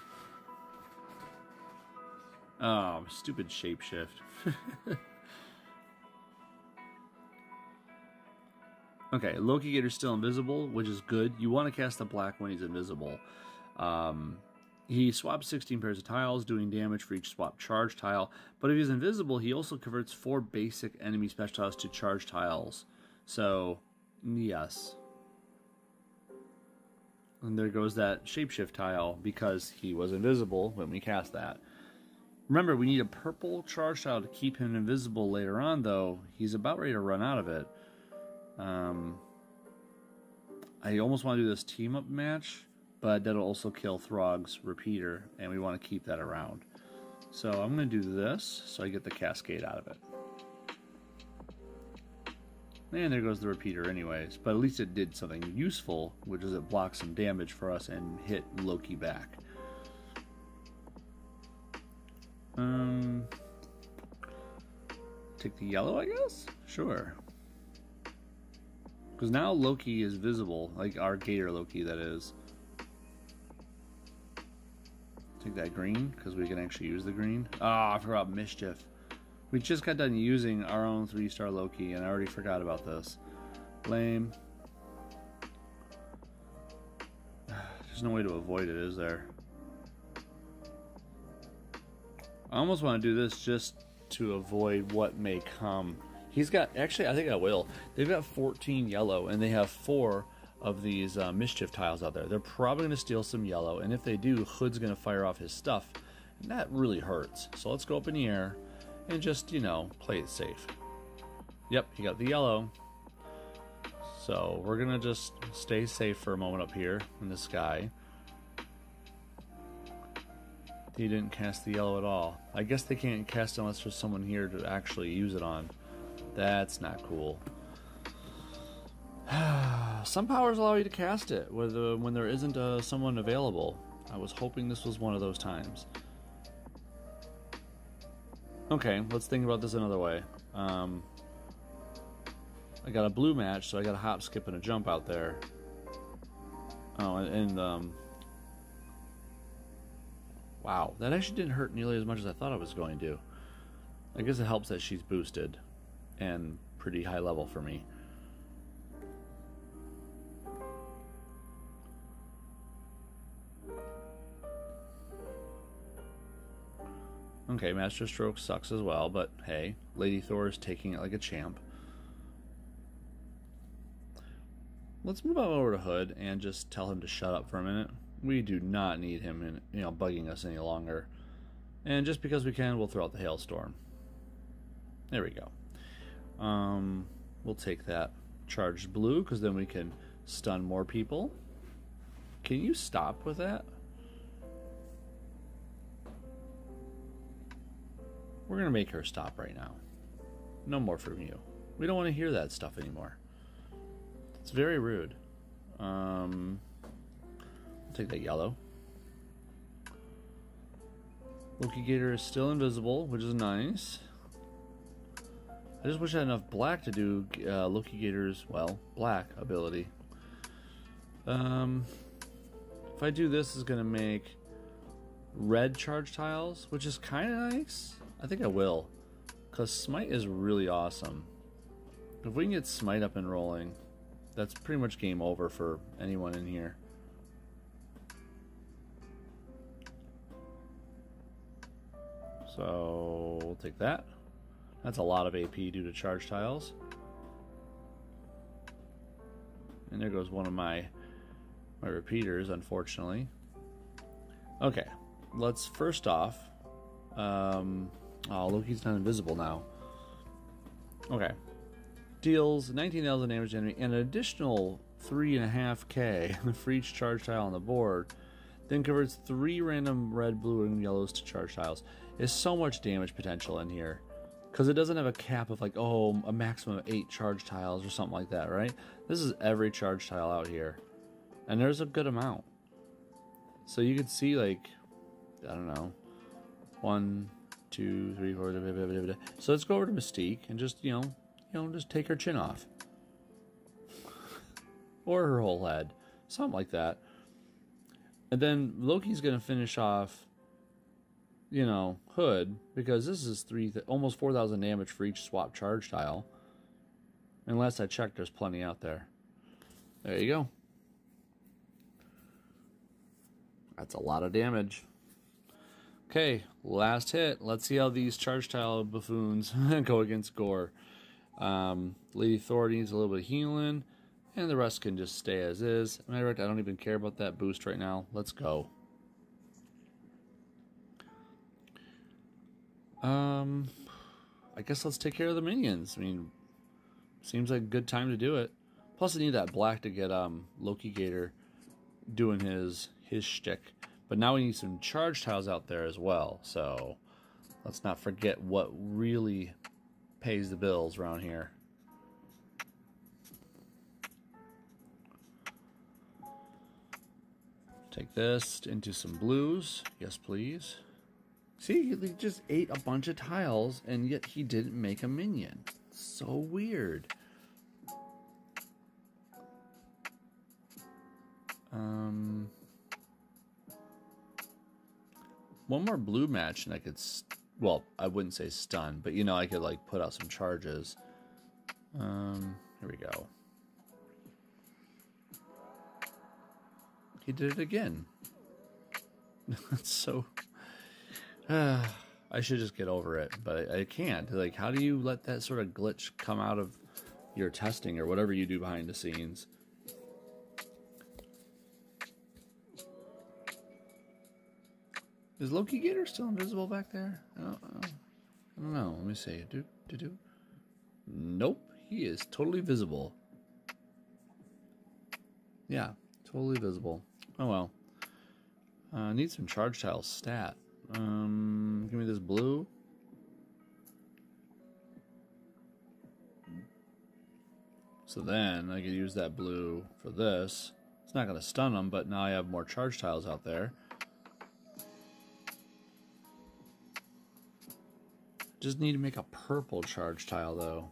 Oh, stupid shapeshift. Okay, Loki Gator's still invisible, which is good. You want to cast the black when he's invisible. He swaps 16 pairs of tiles, doing damage for each swap charge tile. But if he's invisible, he also converts 4 basic enemy special tiles to charge tiles. So, yes. And there goes that shapeshift tile because he was invisible when we cast that. Remember, we need a purple charge tile to keep him invisible later on, though. He's about ready to run out of it. I almost want to do this team-up match, but that'll also kill Throg's repeater, and we want to keep that around. So I'm going to do this, so I get the cascade out of it. And there goes the repeater anyways, but at least it did something useful, which is it blocked some damage for us and hit Loki back. Take the yellow, I guess? Sure. Because now Loki is visible, like our Gator Loki, that is. Take that green, because we can actually use the green. Ah, I forgot Mischief. We just got done using our own 3-star Loki, and I already forgot about this. Lame. There's no way to avoid it, is there? I almost want to do this just to avoid what may come. He's got, actually, I think I will. They've got 14 yellow, and they have 4 of these mischief tiles out there. They're probably going to steal some yellow, and if they do, Hood's going to fire off his stuff, and that really hurts. So let's go up in the air and just, you know, play it safe. Yep, he got the yellow. So we're going to just stay safe for a moment up here in the sky. He didn't cast the yellow at all. I guess they can't cast it unless there's someone here to actually use it on. That's not cool. Some powers allow you to cast it when there isn't someone available. I was hoping this was one of those times. Okay, let's think about this another way. I got a blue match, so I got a hop, skip, and a jump out there. Oh, wow, that actually didn't hurt nearly as much as I thought it was going to. I guess it helps that she's boosted and pretty high level for me. Okay, Master Stroke sucks as well, but hey, Lady Thor is taking it like a champ. Let's move on over to Hood and just tell him to shut up for a minute. We do not need him, bugging us any longer. And just because we can, we'll throw out the hailstorm. There we go. We'll take that charged blue, because then we can stun more people. Can you stop with that? We're going to make her stop right now. No more from you. We don't want to hear that stuff anymore. It's very rude. I'll take that yellow. Loki Gator is still invisible, which is nice. I just wish I had enough black to do Loki Gator's, well, black ability. If I do this, it's going to make red charge tiles, which is kind of nice. I think I will, because Smite is really awesome. If we can get Smite up and rolling, that's pretty much game over for anyone in here. So we'll take that. That's a lot of AP due to charge tiles. And there goes one of my repeaters, unfortunately. Okay, let's first off... oh, Loki's not invisible now. Okay. Deals 19,000 damage to enemy and an additional 3.5k for each charge tile on the board. Then converts 3 random red, blue, and yellows to charge tiles. There's so much damage potential in here. Because it doesn't have a cap of like, oh, a maximum of 8 charge tiles or something like that, right? This is every charge tile out here. And there's a good amount. So you can see like, I don't know, 1, 2, 3, 4. So let's go over to Mystique and just, just take her chin off. Or her whole head. Something like that. And then Loki's going to finish off, Hood, because this is almost 4,000 damage for each swap charge tile. Unless I check, there's plenty out there. There you go. That's a lot of damage. Okay, last hit. Let's see how these charge tile buffoons go against Gore. Lady Thor needs a little bit of healing, and the rest can just stay as is. Am I right? I don't even care about that boost right now. Let's go. I guess let's take care of the minions. I mean, seems like a good time to do it. Plus, I need that black to get Loki Gator doing his shtick. But now we need some charge tiles out there as well. So let's not forget what really pays the bills around here. Take this into some blues. Yes, please. See, he just ate a bunch of tiles, and yet he didn't make a minion. So weird. One more blue match, and I could, well, I wouldn't say stun, but you know, I could like put out some charges. Here we go. He did it again. That's so. I should just get over it, but I can't. Like, how do you let that sort of glitch come out of your testing or whatever you do behind the scenes? Is Loki Gator still invisible back there? I don't know. Let me see. Nope. He is totally visible. Yeah, totally visible. Oh well. Need some charge tiles stat. Give me this blue. So then I could use that blue for this. It's not going to stun them, but now I have more charge tiles out there. Just need to make a purple charge tile, though.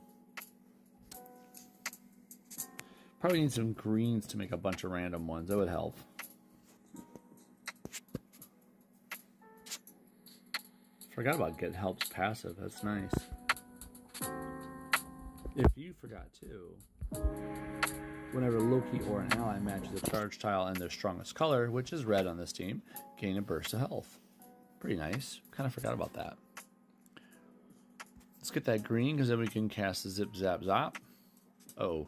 Probably need some greens to make a bunch of random ones. That would help. Forgot about Get Help's passive. That's nice. If you forgot too, whenever Loki or an ally matches a charge tile in their strongest color, which is red on this team, gain a burst of health. Pretty nice. Kind of forgot about that. Let's get that green, because then we can cast the Zip Zap Zop. Oh.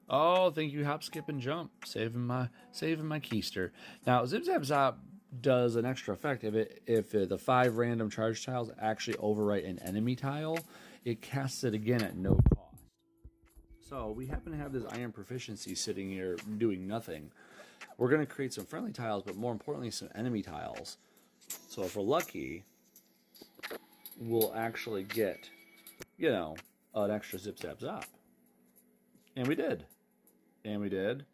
Oh, thank you, Hop, Skip, and Jump. Saving my keister. Now, Zip Zap Zop does an extra effect. If the 5 random charge tiles actually overwrite an enemy tile, it casts it again at no cost. So, we happen to have this Iron Proficiency sitting here doing nothing. We're going to create some friendly tiles, but more importantly, some enemy tiles. So, if we're lucky, we'll actually get, you know, an extra Zip Zap Zop. And we did. And we did.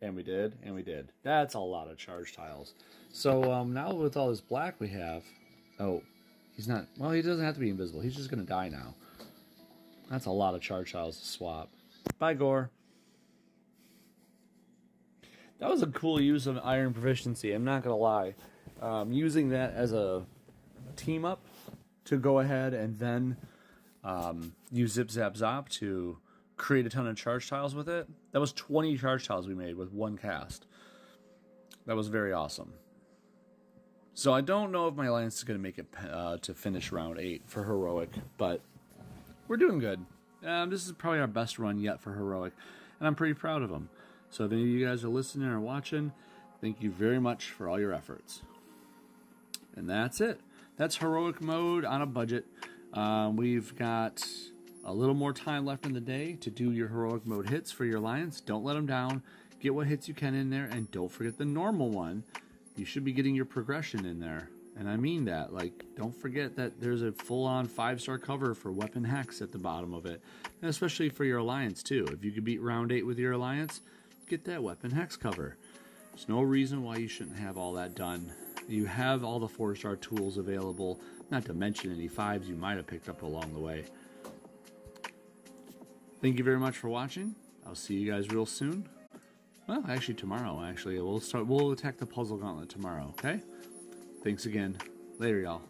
And we did. And we did. That's a lot of charge tiles. So now with all this black we have... Oh, he's not... Well, he doesn't have to be invisible. He's just going to die now. That's a lot of charge tiles to swap. Bye, Gore. That was a cool use of Iron Proficiency. I'm not going to lie. Using that as a team-up to go ahead and then use Zip Zap Zop to create a ton of charge tiles with it. That was 20 charge tiles we made with one cast. That was very awesome. So I don't know if my alliance is going to make it to finish round 8 for Heroic, but we're doing good. This is probably our best run yet for Heroic, and I'm pretty proud of them. So if any of you guys are listening or watching, thank you very much for all your efforts. And that's it. That's Heroic mode on a budget. We've got a little more time left in the day to do your Heroic mode hits for your alliance. Don't let them down. Get what hits you can in there, and don't forget the normal one. You should be getting your progression in there. And I mean that. Like, don't forget that there's a full-on 5-star cover for Weapon Hex at the bottom of it. And especially for your alliance, too. If you could beat round 8 with your alliance, get that Weapon Hex cover. There's no reason why you shouldn't have all that done. You have all the 4-star tools available, not to mention any 5s you might have picked up along the way. Thank you very much for watching. I'll see you guys real soon. Well, actually tomorrow, we'll attack the puzzle gauntlet tomorrow, okay? Thanks again. Later, y'all.